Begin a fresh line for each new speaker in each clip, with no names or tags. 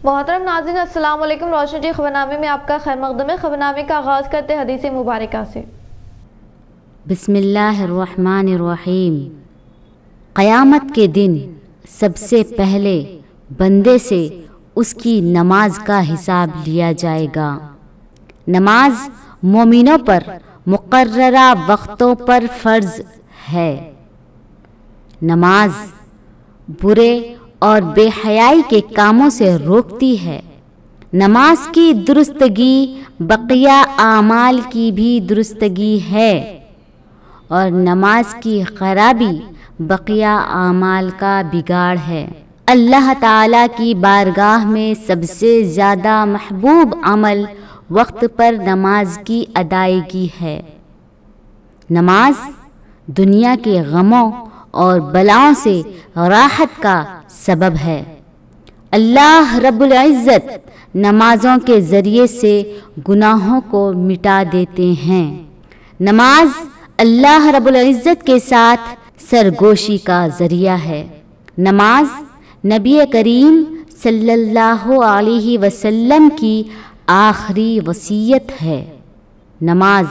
محترم ناظرین السلام علیکم۔ روشن جی خبرنامے میں آپ کا خیر مقدم ہے۔ خبرنامے کا آغاز کرتے حدیث مبارکہ سے۔
بسم اللہ الرحمن الرحیم۔ قیامت کے دن سب سے پہلے بندے سے اس کی نماز کا حساب لیا جائے گا۔ نماز مومنوں پر مقررہ وقتوں پر فرض ہے۔ نماز برے اور بے حیائی کے کاموں سے روکتی ہے۔ نماز کی درستگی بقیہ اعمال کی بھی درستگی ہے اور نماز کی خرابی بقیہ اعمال کا بگاڑ ہے۔ اللہ تعالیٰ کی بارگاہ میں سب سے زیادہ محبوب عمل وقت پر نماز کی ادائیگی ہے۔ نماز دنیا کے غموں اور بلاؤں سے راحت کا سبب ہے۔ اللہ رب العزت نمازوں کے ذریعے سے گناہوں کو مٹا دیتے ہیں۔ نماز اللہ رب العزت کے ساتھ سرگوشی کا ذریعہ ہے۔ نماز نبی کریم صلی اللہ علیہ وسلم کی آخری وصیت ہے۔ نماز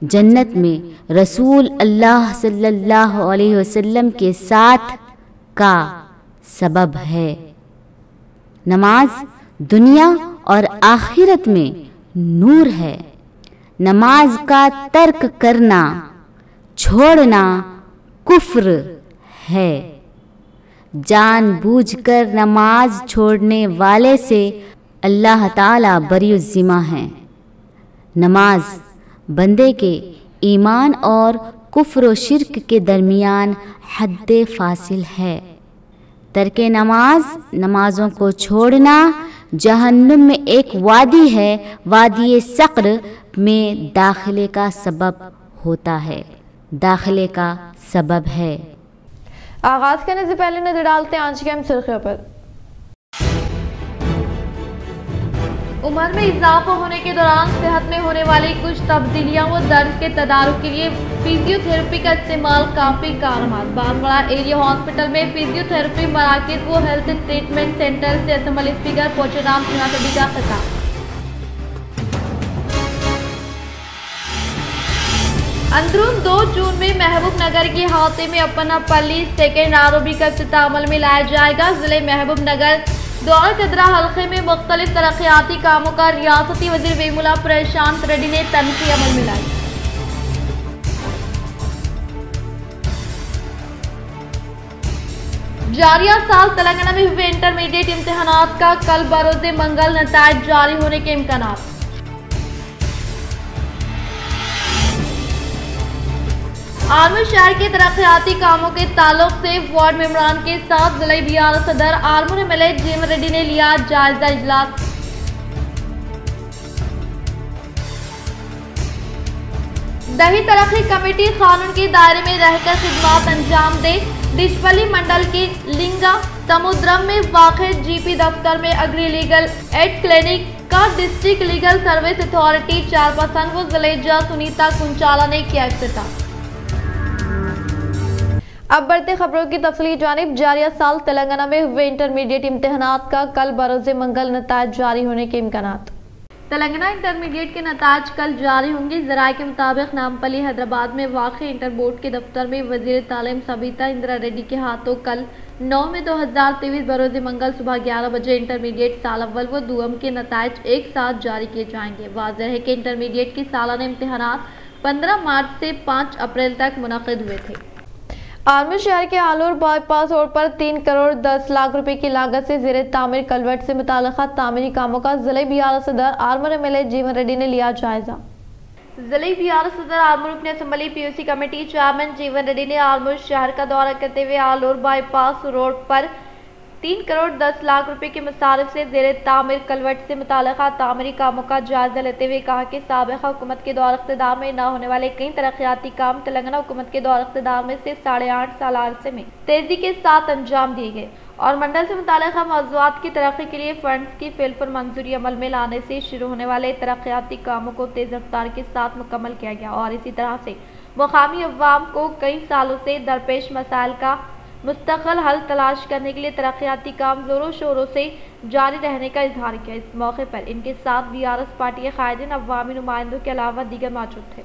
جنت میں رسول اللہ صلی اللہ علیہ وسلم کے ساتھ کا سبب ہے۔ نماز دنیا اور آخرت میں نور ہے۔ نماز کا ترک کرنا، چھوڑنا کفر ہے۔ جان بوجھ کر نماز چھوڑنے والے سے اللہ تعالیٰ بری الذمہ ہے۔ نماز بندے کے ایمان اور کفر و شرک کے درمیان حد فاصل ہے۔ ترک نماز، نمازوں کو چھوڑنا جہنم میں ایک وادی ہے، وادی سقر میں داخلے کا سبب ہوتا ہے، داخلے کا سبب ہے۔
آغاز کرنے سے پہلے نظر ڈالتے ہیں آج کی اہم سرخیوں پر۔ عمر میں اضافہ ہونے کے دوران صحت میں ہونے والی کچھ تبدیلیاں و درد کے تدارک کے لیے فزیو تھراپی کا استعمال کافی کارآمد۔ بانسواڑہ ایریا ہاسپٹل میں فزیو تھراپی مراکز و ہیلتھ ٹریٹمنٹ سینٹر سے اسمبلی اسپیکر پوچورام سنگھ ریڈی کا خطاب۔ اندرون 2 جون میں محبوب نگر کے احاطے میں اپنا پلی سیکنڈ ROB کا افتتاح عمل میں لایا جائے گا۔ ضلع محبوب نگر دورہ قدرہ حلقے میں مختلف ترقیاتی کاموں کا ریاستی وزیر ویمولا پرشانت ریڈی نے تنقیح عمل میں لائی۔ جاریہ سال تلنگانہ میں ہوئے انٹرمیڈیٹ امتحانات کا کل بروز منگل نتائج جاری ہونے کے امکانات۔ آرمور شہر کے ترقیاتی کاموں کے تعلق سے وارڈ ممبران کے ساتھ ضلع بیار صدر آرمور MLA جیون ریڈی نے لیا جائزہ اجلاس۔ دیہی ترقی کمیٹی قانون کے دائرے میں رہ کر خدمات انجام دے۔ ڈشپلی منڈل کے لنگا سمودرم میں واقع GP دفتر میں ایگری لیگل ایڈ کلینک کا district legal service authority chairperson و ضلع جج سنیتا کنچالا نے کیا افتتاح۔ اب بڑھتے خبروں کی تفصیلی جانب۔ جاریہ سال تلنگانہ میں ہوئے انٹرمیڈیٹ امتحانات کا کل بروز منگل نتائج جاری ہونے کے امکانات۔ تلنگانہ انٹرمیڈیٹ کے نتائج کل جاری ہوں گے۔ ذرائع کے مطابق نامپلی حیدرآباد میں واقع انٹر بورڈ کے دفتر میں وزیر تعلیم سبیتا اندرا ریڈی کے ہاتھوں کل 9 مئی 2023 بروز منگل صبح 11 بجے انٹرمیڈیٹ سال اول و دوم کے نتائج ایک ساتھ جاری کیے جائیں گے۔ واضح ہے کہ انٹرمیڈیٹ کے سالانہ امتحانات 15 مارچ سے 5 اپریل تک منعقد ہوئے تھے۔ آرمور شہر کے آلور بائی پاس روڈ پر 3 کروڑ 10 لاکھ روپے کی لاگت سے زیر تعمیر کلورٹ سے متعلقہ تعمیری کاموں کا ضلع بیار صدر آرمور MLA جیون ریڈی نے لیا جائزہ۔ ضلع بیار صدر آرمور رکن اسمبلی POC کمیٹی چیئرمین جیون ریڈی نے آرمور شہر کا دورہ کرتے ہوئے آلور بائی پاس روڈ پر 3 کروڑ 10 لاکھ روپے کے مصارف سے زیر تعمیر کلورٹ سے متعلقہ تعمیری کاموں کا جائزہ لیتے ہوئے کہا کہ سابقہ حکومت کے دور اقتدار میں نہ ہونے والے کئی ترقیاتی کام تلنگانہ حکومت کے دور اقتدار میں صرف 8.5 سال عرصے میں تیزی کے ساتھ انجام دیے گئے اور منڈل سے متعلقہ موضوعات کی ترقی کے لیے فنڈز کی فی الفور منظوری عمل میں لانے سے شروع ہونے والے ترقیاتی کاموں کو تیز رفتار کے ساتھ مکمل کیا گیا اور اسی طرح سے مقامی عوام کو کئی سالوں سے درپیش مسائل کا मुस्तकिल हल तलाश करने के लिए तरक्याती काम जोरों शोरों से जारी रहने का इजहार किया। इस मौके पर इनके साथ बीआरएस पार्टी के कायदीन, अवामी नुमाइंदों के अलावा दीगर मौजूद थे।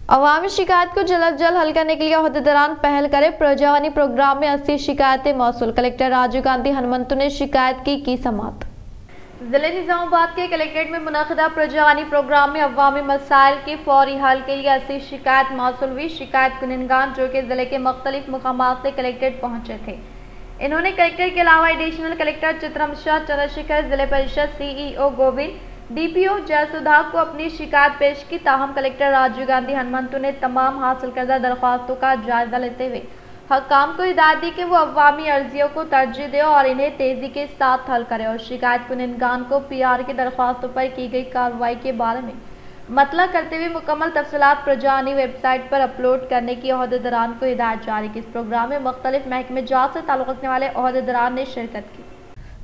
अवामी शिकायत को जल्द हल करने के लिए अहदेदारान पहल करे। प्रजावानी प्रोग्राम में 80 शिकायतें मौसूल। कलेक्टर राजीव गांधी हनुमंतु ने शिकायत की समाअत। जिले निजामाबाद के कलेक्ट्रेट में मुनक़दा प्रजावानी प्रोग्राम में अवामी मसाइल के फौरी हल के लिए 80 शिकायत मौसूल हुई। शिकायत कुनिनगान जो कि जिले के मुख्तलिफ मुकामात से कलेक्ट्रेट पहुंचे थे, इन्होंने कलेक्टर के अलावा एडिशनल कलेक्टर चित्रमशा चंद्रशेखर, जिले परिषद सीईओ गोविंद, डीपीओ जयसुधा को अपनी शिकायत पेश की। ताहम कलेक्टर राजीव गांधी हनुमंतु ने तमाम हासिल करदा दरख्वास्तों का जायजा लेते हुए हकाम को हिदायत दी कि वो अवामी अर्जियों को तरजीह दे और इन्हें तेजी के साथ हल करे और शिकायत कुनिनगान को पीआर की दरख्वास्तों पर की गई कार्रवाई के बारे में मतला करते हुए मुकम्मल तफसीलात प्रजावानी वेबसाइट पर अपलोड करने की अहदेदारान को हिदायत जारी की। इस प्रोग्राम में मुख्तलिफ महकमे जात से ताल्लुक़ रखने वाले अहदेदारान ने शिरकत की।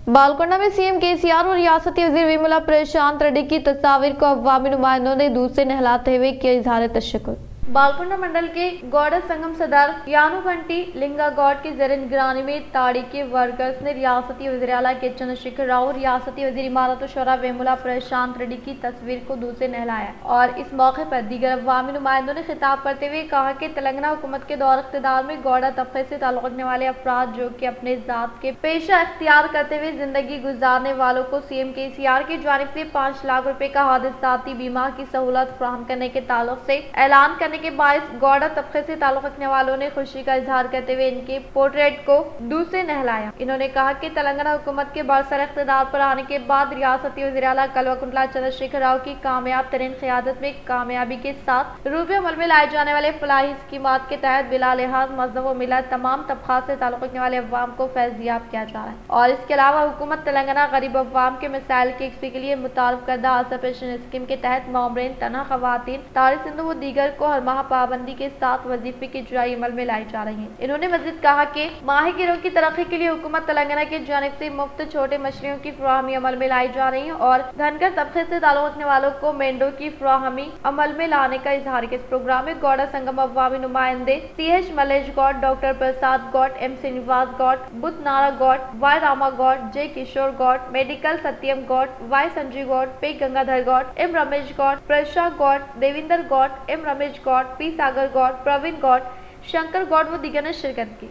बालकोंडा में सीएम केसीआर और रियासती वज़ीर वेमुला प्रशांत रेड्डी की तस्वीर को अवामी नुमाइंदों ने दूध से नहलाते हुए किया इजहार तशक्कुर। बालकोंडा मंडल के गौड़ा संगम सदर यानुगंटी लिंगा गौड़ की ज़ेर निगरानी में ताड़ी के वर्कर्स ने रियासती वज़ीर आला के चंद्रशेखर राव, रियासती वज़ीर इमारत शोरा वेमुला प्रशांत रेड्डी की तस्वीर को दूध से नहलाया और इस मौके पर दीगर अवामी नुमाइंदों ने खिताब करते हुए कहा कि तेलंगाना हुकूमत के दौर इख्तिदार में गौड़ा तबके से ताल्लुक़ रखने वाले अफराद जो कि अपने ज़ात के पेशा इख्तियार करते हुए जिंदगी गुजारने वालों को सीएम केसीआर की जानिब से 5 लाख रुपए का हादसाती बीमा की सहूलत फराहम करने के ताल्लुक से ऐलान करने के बायस गौड़ा तबके से ताल्लुक रखने वालों ने खुशी का इजहार करते हुए इनके पोर्ट्रेट को दूध से नहलाया। इन्होंने कहा कि तेलंगाना हुकूमत के बरसर इख्तिदार पर आने के बाद रियासती वज़ीर आला कल्वकुंतला चंद्रशेखर राव की कामयाब तरीन क़यादत में कामयाबी के साथ रूपे अमल में लाए जाने वाले फलाही स्कीमात के तहत बिला लिहाज मज़हब व मिलत तमाम तबक़ात से ताल्लुक रखने वाले अवाम को फैज़याब किया जा रहा है और इसके अलावा हुकूमत तेलंगाना गरीब अवाम के मसाइल की यकसी के लिए मुतारफ करदा आशा पेंशन स्कीम के तहत मामरीन, तनहा ख़वातीन, तारी सिंधु व दीगर को हर माह पाबंदी के साथ वजीफे की इजराई अमल में लाई जा रही है। इन्होंने मज़ीद कहा कि माहिगिरों की तरक्की के लिए हुकूमत तेलंगाना की जानिब से मुफ्त छोटे मछलियों की फराहमी अमल में लाई जा रही है और धनगर तबके से ताल्लुक रखने वालों को मेंढों की फराहमी अमल में लाने का इजहार किया। इस प्रोग्राम में गौड़ा संगम अवामी नुमाइंदे CH Malesh Goud, doctor Prasad Goud, M Srinivas Goud, Buddha Nara Goud, Y Rama Goud, J Kishore Goud, medical Satyam Goud, Y Sanjeev Goud, P Gangadhar Goud, M Ramesh Goud, प्रशा गौड़, देविंदर गौड़, M रमेश गौड़, P सागर गौड़, प्रवीण गौड़, शंकर गौड़ व दीगर ने शिरकत की।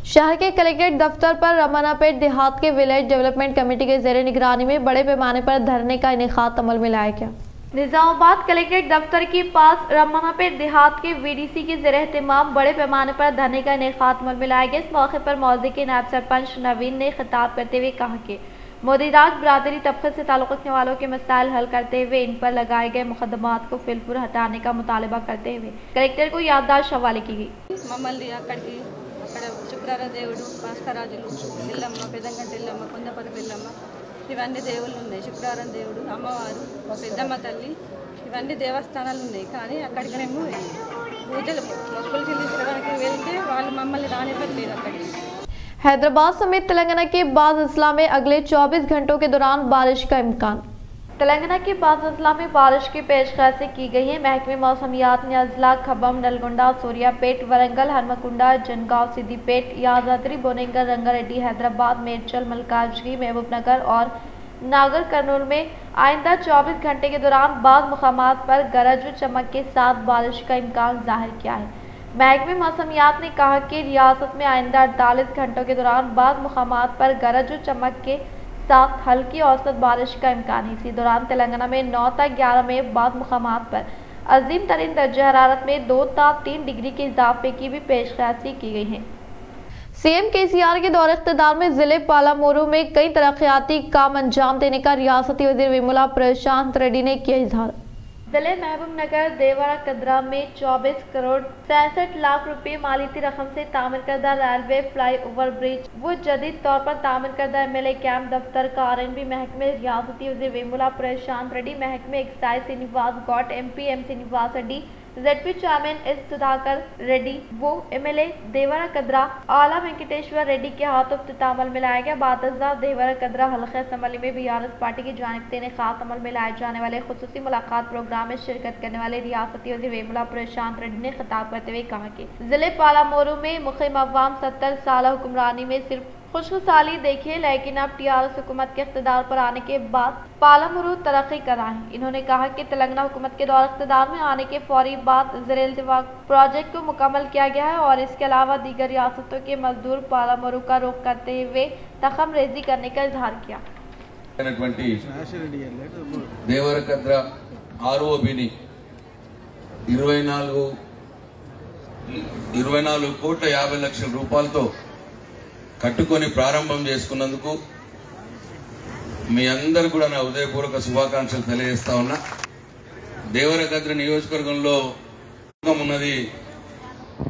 शहर के कलेक्ट्रेट दफ्तर पर रमनापेट देहात के विलेज डेवलपमेंट कमेटी के ज़ेर निगरानी में बड़े पैमाने पर धरने का इनेकाद अमल में लाया गया। निजामाबाद कलेक्ट्रेट दफ्तर के पास रमनापेट देहात के VDC के ज़ेर एहतमाम बड़े पैमाने पर धरने का इनेकाद अमल में लाया गया। इस मौके पर मौजे के नायब सरपंच नवीन ने खिताब करते हुए कहा कि मोदीराज बरादरी तबके से ताल्लुक़ रखने वालों के मसाइल हल करते हुए इन पर लगाए गए मुकदमात को फिलपुर हटाने का मुतालबा करते हुए कलेक्टर को याददाश्त हवाले की गई।
मम्मल्नी అక్కడికి అక్కడ శుక్రార దేవుడు, భాస్కరాజులు, ఎల్లమ్మ, పెదంగంటి ఎల్లమ్మ, కొందపల్లి ఎల్లమ్మ, ఇవన్నీ దేవుళ్ళు ఉన్నాయి. శుక్రారం దేవుడు, అమ్మవారు, పెద్దమ్మ తల్లి, ఇవన్నీ దేవస్థానాలు ఉన్నాయి. కానీ అక్కడికనేమో పూజలు మొక్కులు చెల్లించడానికి వెళ్తే వాళ్ళు మమ్మల్ని రానివ్వట్లేదు అక్కడికి।
हैदराबाद समेत तेलंगाना के बाज़ अजला में अगले 24 घंटों के दौरान बारिश का इम्कान। तेलंगाना के बाज़ अजला में बारिश की पेशकश की गई है। महकमे मौसमियात ने अजला खबम, नलगोंडा, सूर्यापेट, वरंगल, हनुमकुंडा, जनगांव, सिद्दीपेट, यादाद्री, बोनेंगर, रंगारेड्डी, हैदराबाद, मेडचल, मलकाजगिरी, महबूबनगर और नागर कर्नूल में आइंदा 24 घंटे के दौरान बाज़ मुकामात पर गरज व चमक के साथ बारिश का इम्कान जाहिर किया है। महकमे मौसमियात ने कहा कि रियासत में आइंदा 48 घंटों के दौरान बाज़ मुकामात पर गरज व चमक के साथ हल्की औसत बारिश का इम्कान है। इसी दौरान तेलंगाना में 9 से 11 में बाज़ मुकामात पर अजीम तरीन दर्जा हरारत में 2 से 3 डिग्री के इजाफे की भी पेशकशी की गई है। सीएम केसीआर के दौरे इख्तिदार में जिले पालामोरू में कई तरक्याती काम अंजाम देने का रियासती वज़ीर वेमुला प्रशांत रेड्डी ने किया इजहार। जिले महबूबनगर देवरा कदरा में 24 करोड़ 67 लाख रुपए मालियाती रकम से तामीर करदा रेलवे फ्लाई ओवर ब्रिज वो जदीद तौर पर तामीर करदा MLA कैंप दफ्तर का RNB महकमे रियासती वज़ीर वेमुला प्रशांत रेड्डी, महकमे excise Srinivas Goud, MP M Srinivas Reddy, ZP chairman S Sudhakar Reddy वो एमएलए देवरा कदरा आला वेंकटेश्वर रेड्डी के हाथों इख्तिताम अमल में लाया गया। बातजा देवरा कदरा हल्का असम्बली में बीआरएस पार्टी की जानिब से इनेकाद अमल में लाए जाने वाले खुसूसी मुलाकात प्रोग्राम में शिरकत करने वाले रियासती वज़ीर वेमुला प्रशांत रेड्डी ने खिताब करते हुए कहा कि जिले पालामोरू में मुक़ीम अवाम 70 साल हुक्मरानी में सिर्फ खुशहाली देखिए, लेकिन अब टीआरएस हुकूमत के इख्तिदार पर आने के बाद पालामोरू तरक्की कर रहा है। इन्होंने कहा कि तेलंगाना हुकूमत के दौर इख्तिदार में आने के फौरी बाद ज़ेर-ए-इल्तिफ़ाक़ प्रोजेक्ट को मुकम्मल किया गया है और इसके अलावा दीगर रियासतों के मजदूर पालामोरू का रुख करते हुए तखम रेजी करने का इजहार किया।
దేవరకద్ర ఆర్ఓబిని 24 కోట్ల 50 లక్షల రూపాయలతో కట్టుకొని ప్రారంభం చేసుకున్నందుకు మీ అందరూ కూడా నా హృదయపూర్వక శుభాకాంక్షలు తెలియజేస్తా ఉన్నా। దేవరకద్ర నియోజకవర్గంలో ఉన్నది,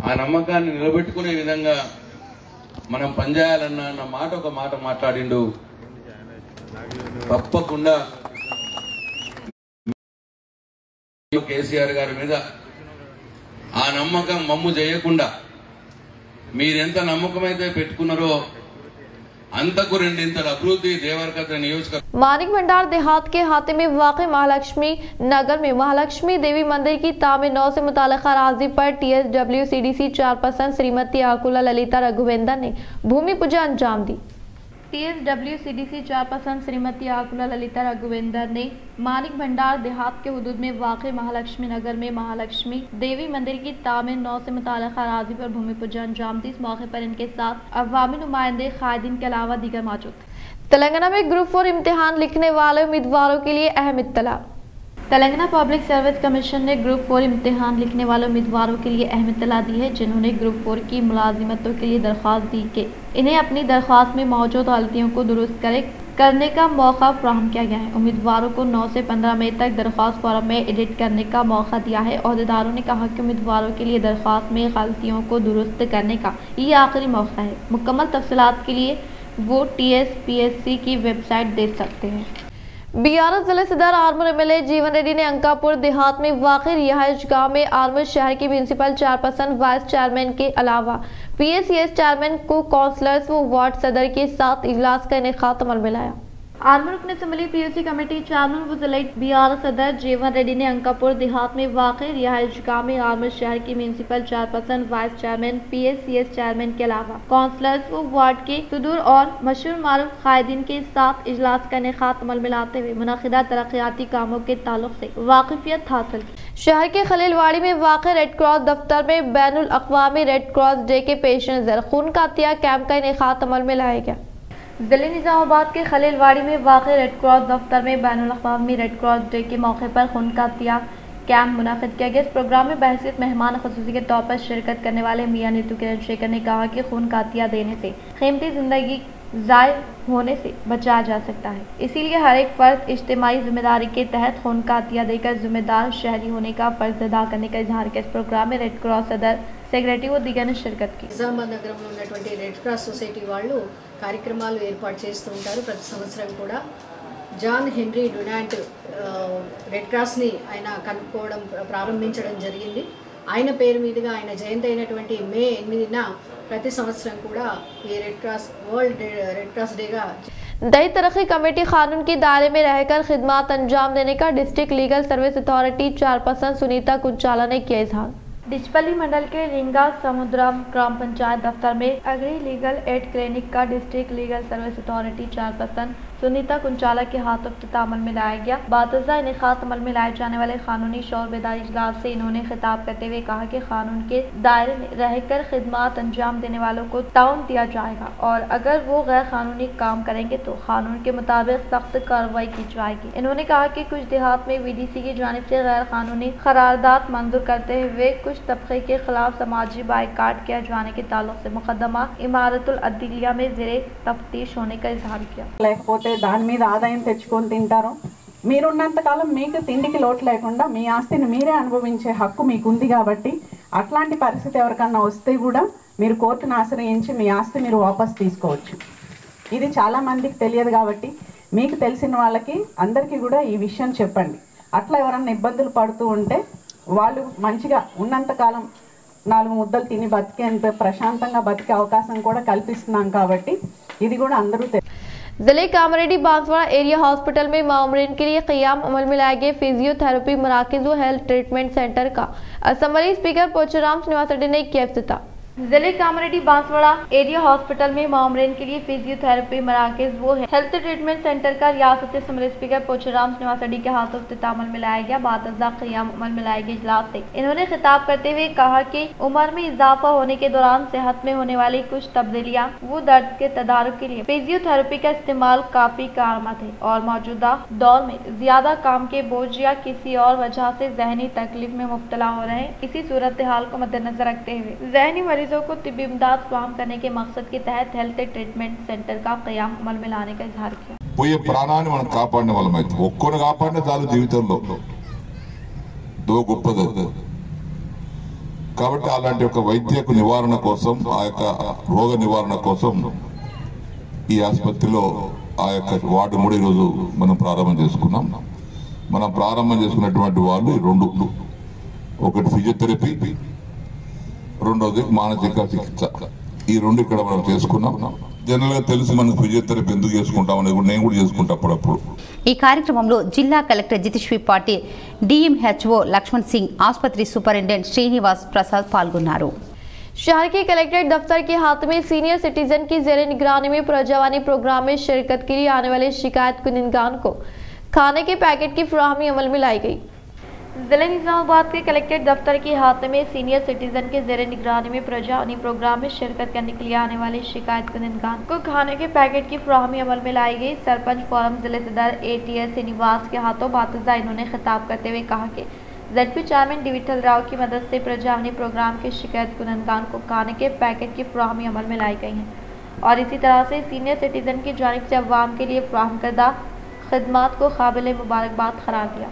ఆ నమ్మకాన్ని నిలబెట్టుకునే విధంగా మనం పనిచేయాలన్న ఒక మాట మాట్లాడిండు। తప్పకుండా కేసీఆర్ గారి మీద ఆ నమ్మకం మమ్ము చేయకుండా మీరెంత నమ్మకమైతే పెట్టుకున్నారో అంతకు రెండింతల అభివృద్ధి దేవరకద్ర నియోజకవర్గం।
मानिक भंडार देहात के हाथे में वाक़ महालक्ष्मी नगर में महालक्ष्मी देवी मंदिर की तामीर 9 से मुताल्लिक़ा अराज़ी पर TSWCDC चेयरपर्सन श्रीमती आकुला ललिता रघुवेंद्र ने भूमि पूजा अंजाम दी। TSWCDC चेयरपर्सन श्रीमती आकुला ललिता रघुवेंद्र ने मानिक भंडार देहात के हुदूद में वाक़ महालक्ष्मी नगर में महालक्ष्मी देवी मंदिर की तामीर 9 से मुताल्लिक़ा अराज़ी पर भूमि पूजा अंजाम दी। इस मौके पर इनके साथ अवामी नुमाइंदे कायदीन के अलावा दीगर मौजूद थे। तेलंगाना में ग्रुप 4 इम्तिहान लिखने वाले उम्मीदवारों के लिए अहम इत्तला। तेलंगाना पब्लिक सर्विस कमीशन ने ग्रुप 4 इम्तिहान लिखने वाले उम्मीदवारों के लिए अहम इत्तला दी है, जिन्होंने ग्रुप 4 की मुलाजिमतों के लिए दरख्वास्त दी कि इन्हें अपनी दरख्वास्त में मौजूद गलतियों को दुरुस्त करने का मौका फराहम किया गया है। उम्मीदवारों को 9 से 15 मई तक दरख्वास्त फॉर्म में एडिट करने का मौका दिया है। अहदेदारों ने कहा कि उम्मीदवारों के लिए दरख्वास्त में गलतियों को दुरुस्त करने का ये आखिरी मौका है। मुकम्मल तफसीलात के लिए वो TSPSC की वेबसाइट देख सकते हैं। बीआरएस जिले सदर आर्मूर एमएलए जीवन रेड्डी ने अंकापुर देहात में वाक़ई रिहाइश गाँव में आर्मूर शहर की म्यूनसिपल चेयरपर्सन वाइस चेयरमैन के अलावा PSCS चेयरमैन को काउंसलर्स व वार्ड सदर के साथ इजलास का इनेकाद अमल में लाया। आर्मूर रुकन असम्बली PUC कमेटी चेयरमैन व जिले BRS सदर जीवन रेड्डी ने अंकापुर देहात में वाक़ई रिहाइश गाँव में आर्मूर शहर की municipal chairperson vice chairman PSCS chairman के अलावा काउंसलर्स व वार्ड के सुदूर और मशहूर मारूफ कायदीन के साथ इजलास का इनेकाद अमल में लाते हुए मुनाकिदा तरक्याती कामों के ताल्लुक से वाकिफियत हासिल की। शहर के खलीलवाड़ी में वाक़ई रेड क्रॉस दफ्तर में बैनुल अक़वामी रेड क्रॉस डे के पेश नज़र खून का अतिया कैंप का इनेकाद अमल में लाया गया। जिले निजामाबाद के खलीलवाड़ी में वाक़ई रेड क्रॉस दफ्तर में बैनुल अक़वामी रेड क्रॉस डे के मौके पर खून का अतिया कैंप मुनाकिद किया गया। इस प्रोग्राम में बहसीत मेहमान खुसूसी के तौर पर शिरकत करने वाले मियां नीतू किरण शेखर ने कहा कि खून का अतिया देने से कीमती जिंदगी ज़ाय होने से बचाया जा सकता है, इसीलिए हर एक फर्द इज्तिमाई जिम्मेदारी के तहत खून का अतिया देकर जिम्मेदार शहरी होने का फर्ज अदा करने का इजहार किया। इस प्रोग्राम में रेड क्रॉस सदर सेक्रेटरी व दीगर ने शिरकत की।
నిజామాబాద్ నగరంలో ఉన్నటువంటి రెడ్ క్రాస్ సొసైటీ వాళ్ళు కార్యక్రమాలు ఏర్పాటు చేస్తూ ఉంటారు। ప్రతి సంవత్సరం కూడా జాన్ హెన్రీ డునాంట్ రెడ్ క్రాస్ని ఆయన కనుక్కోవడం ప్రారంభించడం జరిగింది। ఆయన పేరు మీదుగా ఆయన జయంతి అయినటువంటి మే 8న ప్రతి సంవత్సరం కూడా ఈ red cross world red cross డేగా
दही तरक्की कमेटी कानून के दायरे में रहकर खिदमत अंजाम देने का district legal service authority chairperson Sunitha Kunchala ने किया इजहार। डिचपल्ली मंडल के रिंगा समुद्रम ग्राम पंचायत दफ्तर में एग्री लीगल एड क्लिनिक का district legal service authority chairperson Sunitha Kunchala के हाथों इख्तिताम अमल में लाया गया। बातजा इनेकाद अमल में लाए जाने वाले कानूनी शौर बेदारी इजलास से इन्होंने खिताब करते हुए कहा कि कानून के दायरे में रहकर खिदमत अंजाम देने वालों को ताउन दिया जाएगा और अगर वो गैर कानूनी काम करेंगे तो कानून के मुताबिक सख्त कार्रवाई की जाएगी। इन्होंने कहा कि कुछ देहात में VDC की जानिब से गैर कानूनी करारदाद मंजूर करते हुए कुछ तबके के खिलाफ समाजी बाइकाट किया जाने के ताल्लुक से मुकदमा इमारतुल अदलिया में ज़ेरे तफ्तीश होने का इजहार किया।
దాని మీద ఆదాయం తెచ్చుకొని తింటారు। మీరున్నంత కాలం మీకు తిండికి లోటు లేకుండా మీ ఆస్తిని మీరే అనుభవించే హక్కు మీకు ఉంది కాబట్టి అట్లాంటి పరిస్థితి ఎవరికన్నా వస్తే కూడా మీరు కోర్టును ఆశ్రయించి మీ ఆస్తి మీరు వాపస్ తీసుకోవచ్చు। ఇది చాలా మందికి తెలియదు కాబట్టి మీకు తెలిసిన వాళ్ళకి అందరికీ కూడా ఈ విషయం చెప్పండి। అట్లా ఎవరన్నా ఇబ్బందులు పడుతూ ఉంటే వాళ్ళు మంచిగా ఉన్నంతకాలం 4 ముద్దలు తిని బతికేంత ప్రశాంతంగా బతికే అవకాశం కూడా కల్పిస్తున్నాం కాబట్టి ఇది కూడా అందరూ
जिले कामरेड्डी बांसवाड़ा एरिया हॉस्पिटल में मामूरीन के लिए क़याम अमल में लाए गए फिजियोथेरेपी मराकज़ व हेल्थ ट्रीटमेंट सेंटर का असम्बली स्पीकर पोचुराम श्रीनिवास रेड्डी ने किया इफ्तिताह। जिले कामरेड्डी बांसवाड़ा एरिया हॉस्पिटल में मामूरीन के लिए फिजियोथेरेपी मराकज़ व हेल्थ ट्रीटमेंट सेंटर का रियासती असम्बली स्पीकर पोचुराम श्रीनिवास रेड्डी के हाथों इफ्तिताह अमल में लाया गया। बातज़ा क़याम अमल में लाए गए इजलास से इन्होंने खिताब करते हुए कहा कि उम्र में इजाफा होने के दौरान सेहत में होने वाली कुछ तब्दीलियाँ वो दर्द के तदारुक के लिए फिजियोथेरेपी का इस्तेमाल काफी कारआमद है और मौजूदा दौर में ज्यादा काम के बोझ या किसी और वजह से जहनी तकलीफ में मुब्तला हो रहे हैं। इसी सूरत हाल को मद्देनजर रखते हुए जहनी मरीजों को तिब्बी इमदाद फराहम करने के मकसद के तहत हेल्थ ट्रीटमेंट सेंटर का क़याम अमल में लाने का इजहार किया।
పోయే ప్రాణాన్ని మనం కాపాడిన వాళ్ళమైతే ఒక్కరు కాపాడిన చాలు జీవితంలో దో గొప్పది కాబట్టి అలాంటి ఒక వైద్యకు నివారణ కోసం ఆ యొక్క రోగ నివారణ కోసం ఈ ఆసుపత్రిలో ఆ యొక్క వార్డు 3 రోజు మనం ప్రారంభం చేసుకున్నాం। మనం ప్రారంభం చేసుకున్నటువంటి వాళ్ళు 2 ఒకటి ఫిజియోథెరపీ రెండోది మానసిక చికిత్స ఈ 2 ఇక్కడ మనం చేసుకున్నాం। జనరల్ గా తెలుసు మనం ఫిజియోథెరపీ ఎందుకు చేసుకుంటామని నేను కూడా చేసుకుంటా అప్పుడప్పుడు।
ఈ కార్యక్రమంలో జిల్లా కలెక్టర్ జితిశ్రీ పాటిల్, DMHO लक्ष्मण सिंह, आस्पत्री सुपरिटेंडेंट श्रीनिवास प्रसाद पाल्गొన్నారు।
शहर के कलेक्ट्रेट दफ्तर के हाथ में सीनियर सिटीजन की जेर निगरानी में प्रजावानी प्रोग्राम में शिरकत के लिए आने वाले शिकायत कुनिंदगान को खाने के पैकेट की फराहमी अमल में लाई गई। जिले निजामाबाद के कलेक्ट्रेट दफ्तर के हाथ में सीनियर सिटीजन के जेर निगरानी में प्रजावानी प्रोग्राम में शिरकत करने के लिए आने वाले शिकायत कुनिंदगान को खाने के पैकेट की फराहमी अमल में लाई गई। सरपंच फोरम जिले सदर ATS श्रीनिवास के हाथों बातज़ा इन्होंने खिताब करते हुए कहा कि ZP chairman D Vithal Rao की मदद से प्रजावानी प्रोग्राम के शिकायत कुनिंदगान को खाने के पैकेट की फराहमी अमल में लाई गई हैं और इसी तरह से सीनियर सिटीजन की जानिब से अवाम के लिए फराहम करदा खिदमात को काबिल मुबारकबाद करार दिया।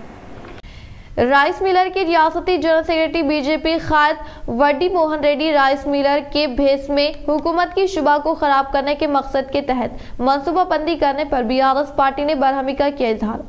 राइस मिलर के रियासती जनरल सेक्रेटरी बीजेपी कायद वड्डी मोहन रेड्डी राइस मिलर के भेस में हुकूमत की शुबा को खराब करने के मकसद के तहत मनसूबाबंदी करने पर BRS पार्टी ने बरहमी का किया इजहार।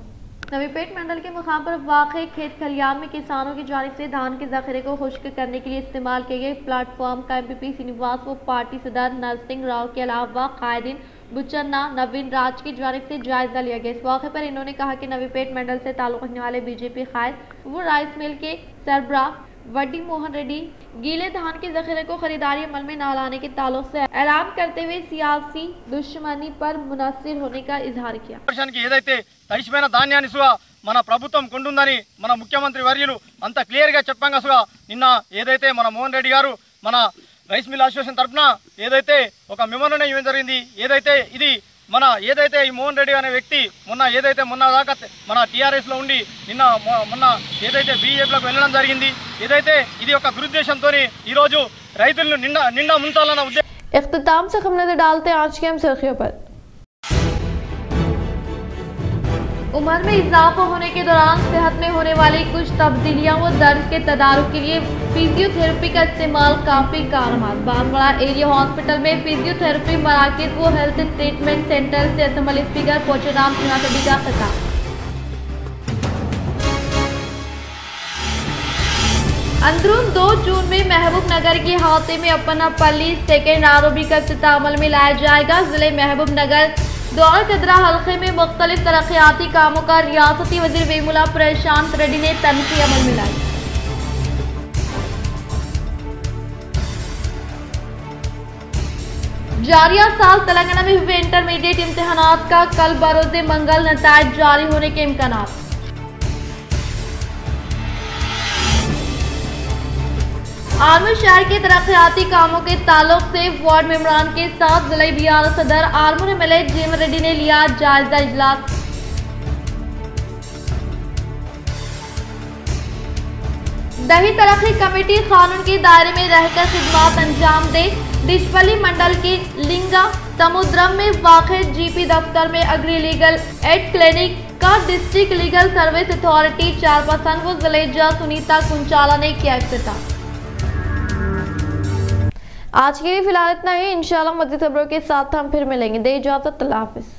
नवीपेट मंडल के मुकाम पर वाक़े खेत खलियान में किसानों की जानिब से धान के ज़ख़ीरे को खुश्क करने के लिए इस्तेमाल किए गए प्लेटफॉर्म का MP श्रीनिवास व पार्टी सदर नरसिंह राव के अलावा कायदीन बुचन्ना नवीन राज की जानिब से जायजा लिया गया। इस मौके पर इन्होंने कहा कि नवीपेट मंडल से ताल्लुक़ रखने वाले बीजेपी कायद वो राइस मिल के सरबराह वड्डी मोहन रेड्डी गीले धान के ज़ख़ीरे को खरीदारी अमल में न लाने के ताल्लुक से ऐलान करते हुए सियासी दुश्मनी पर मुनस्सिर होने का इजहार किया।
తడిసిపోయిన ధాన్యాన్ని సుగా మన ప్రభుత్వం కొండుందని మన ముఖ్యమంత్రి వర్యులు అంత క్లియర్ గా చెప్పంగా సుగా నిన్న ఏదైతే మన మోహన్ రెడ్డి గారు మన రైస్ మిల్ అసోసియేషన్ తరఫున ఏదైతే ఒక మెమోరాండం ఇవ్వడం జరిగింది, ఏదైతే ఇది మన ఏదైతే ఈ మోహన్ రెడ్డి అనే వ్యక్తి మొన్న దాకా మన టీఆర్ఎస్ లో ఉండి మొన్న ఏదైతే బీజేపీలోకి వెళ్ళడం జరిగింది, ఏదైతే ఇది ఒక దురుద్దేశంతో ఈ రోజు రైతులను నిండా ముంచాలన్న ఉద్దేశం।
इख्तिताम से हम नजर डालते हैं आज की अहम सुर्खियों पर। उम्र में इजाफा होने के दौरान सेहत में होने वाली कुछ तब्दीलियां व दर्द के तदारुक के लिए फिजियोथेरेपी का इस्तेमाल काफी कारगर। बांसवाड़ा एरिया हॉस्पिटल में फिजियोथेरेपी मराकज़ व हेल्थ ट्रीटमेंट सेंटर से असम्बली स्पीकर पोचुराम श्रीनिवास रेड्डी का खिताब। अंदरून 2 जून में महबूब नगर के अहाते में अपनापल्ली सेकेंड ROB का इफ्तिताह अमल में लाया जाएगा। जिले महबूब नगर दौरा कदरा हल्के में मुख्तलिफ तरक्याती कामों का रियासती वजीर वेमुला प्रशांत रेड्डी ने तनकीद अमल में लाई। जारिया साल तेलंगाना में हुए इंटरमीडिएट इम्तिहानात का कल बरोज़े मंगल नताइज जारी होने के इम्कानात। आर्मूर शहर के तरक्याती कामों के ताल्लुक से वार्ड मेंबरान के साथ जिला BRS सदर आर्मूर MLA JM रेड्डी ने लिया जायजा इजलास। दही तरक्की कमेटी कानून के दायरे में रहकर खिदमत अंजाम दे। डिचपल्ली मंडल के लिंगा समुद्रम में वाक़े GP दफ्तर में अग्री लीगल एड क्लिनिक का district legal service authority chairperson व जिले जज सुनीता कुंचाला ने किया इफ्तिताह। आज के लिए फिलहाल इतना ही। इंशाल्लाह मज़ीद खबरों के साथ हम फिर मिलेंगे। दे इजाज़त, अल्लाह हाफ़िज़।